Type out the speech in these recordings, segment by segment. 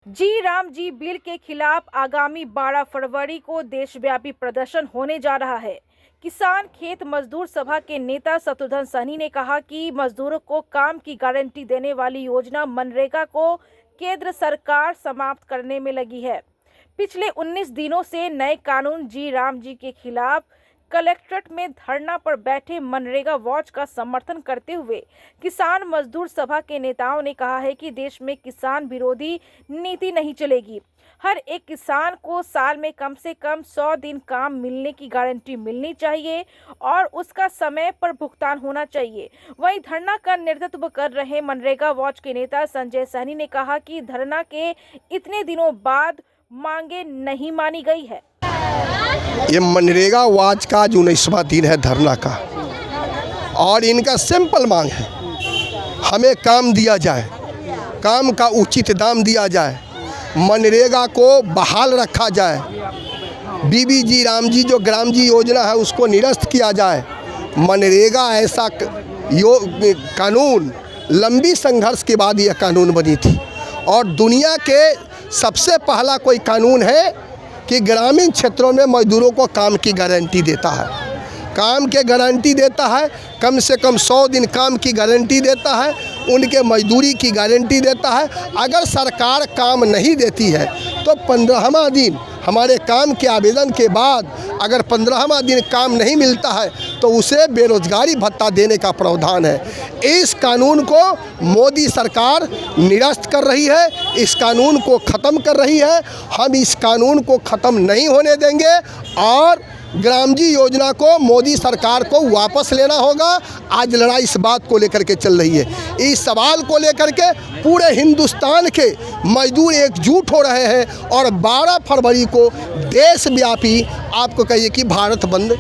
जी Ram ji bill के खिलाफ आगामी 12 फरवरी को देशव्यापी प्रदर्शन होने जा रहा है। किसान खेत मजदूर सभा के नेता शत्रुघ्न सहनी ने कहा कि मजदूरों को काम की गारंटी देने वाली योजना मनरेगा को केंद्र सरकार समाप्त करने में लगी है। पिछले 19 दिनों से नए कानून जी राम जी के खिलाफ कलेक्ट्रेट में धरना पर बैठे मनरेगा वॉच का समर्थन करते हुए किसान मजदूर सभा के नेताओं ने कहा है कि देश में किसान विरोधी नीति नहीं चलेगी। हर एक किसान को साल में कम से कम 100 दिन काम मिलने की गारंटी मिलनी चाहिए और उसका समय पर भुगतान होना चाहिए। वहीं धरना का नेतृत्व कर रहे मनरेगा वॉच के नेता संजय सहनी ने कहा कि धरना के इतने दिनों बाद मांगे नहीं मानी गई है। ये मनरेगा वॉच का जो 19वां दिन है धरना का, और इनका सिंपल मांग है, हमें काम दिया जाए, काम का उचित दाम दिया जाए, मनरेगा को बहाल रखा जाए, बीबी जी राम जी जो ग्राम जी योजना है उसको निरस्त किया जाए। मनरेगा ऐसा कानून लंबी संघर्ष के बाद यह कानून बनी थी और दुनिया के सबसे पहला कोई कानून है कि ग्रामीण क्षेत्रों में मजदूरों को काम की गारंटी देता है, काम के गारंटी देता है, कम से कम 100 दिन काम की गारंटी देता है, उनके मजदूरी की गारंटी देता है। अगर सरकार काम नहीं देती है तो 15वां दिन हमारे काम के आवेदन के बाद अगर 15वां दिन काम नहीं मिलता है तो उसे बेरोजगारी भत्ता देने का प्रावधान है। इस कानून को मोदी सरकार निरस्त कर रही है, इस कानून को ख़त्म कर रही है। हम इस कानून को ख़त्म नहीं होने देंगे और ग्राम जी योजना को मोदी सरकार को वापस लेना होगा। आज लड़ाई इस बात को लेकर के चल रही है, इस सवाल को लेकर के पूरे हिंदुस्तान के मजदूर एकजुट हो रहे हैं और 12 फरवरी को देशव्यापी आपको कहिए कि भारत बंद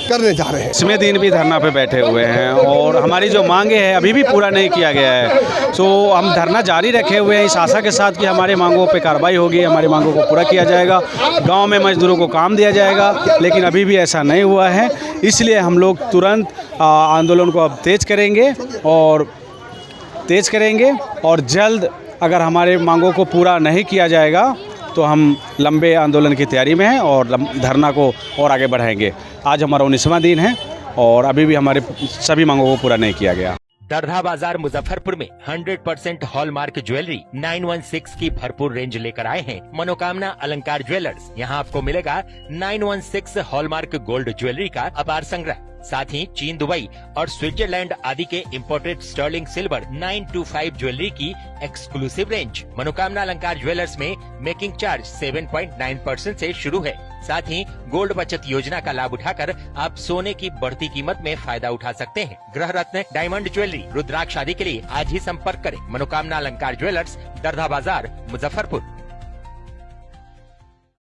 करने जा रहे हैं। इसमें दिन भी धरना पे बैठे हुए हैं और हमारी जो मांगे हैं अभी भी पूरा नहीं किया गया है। सो हम धरना जारी रखे हुए हैं इस आशा के साथ कि हमारी मांगों पे कार्रवाई होगी, हमारी मांगों को पूरा किया जाएगा, गांव में मजदूरों को काम दिया जाएगा, लेकिन अभी भी ऐसा नहीं हुआ है। इसलिए हम लोग तुरंत आंदोलन को अब तेज करेंगे और जल्द अगर हमारे मांगों को पूरा नहीं किया जाएगा तो हम लंबे आंदोलन की तैयारी में हैं और धरना को और आगे बढ़ाएंगे। आज हमारा 19वां दिन है और अभी भी हमारे सभी मांगों को पूरा नहीं किया गया। दरधा बाजार मुजफ्फरपुर में 100% हॉलमार्क ज्वेलरी 916 की भरपूर रेंज लेकर आए हैं मनोकामना अलंकार ज्वेलर्स। यहाँ आपको मिलेगा 916 हॉलमार्क गोल्ड ज्वेलरी का अपार संग्रह, साथ ही चीन, दुबई और स्विट्जरलैंड आदि के इम्पोर्टेड स्टर्लिंग सिल्वर 925 ज्वेलरी की एक्सक्लूसिव रेंज। मनोकामना अलंकार ज्वेलर्स में मेकिंग चार्ज 7.9% से शुरू है। साथ ही गोल्ड बचत योजना का लाभ उठाकर आप सोने की बढ़ती कीमत में फायदा उठा सकते हैं। गृह रत्न, डायमंड ज्वेलरी, रुद्राक्ष आदि के लिए आज ही संपर्क करें। मनोकामना अलंकार ज्वेलर्स, दरधा बाजार, मुजफ्फरपुर।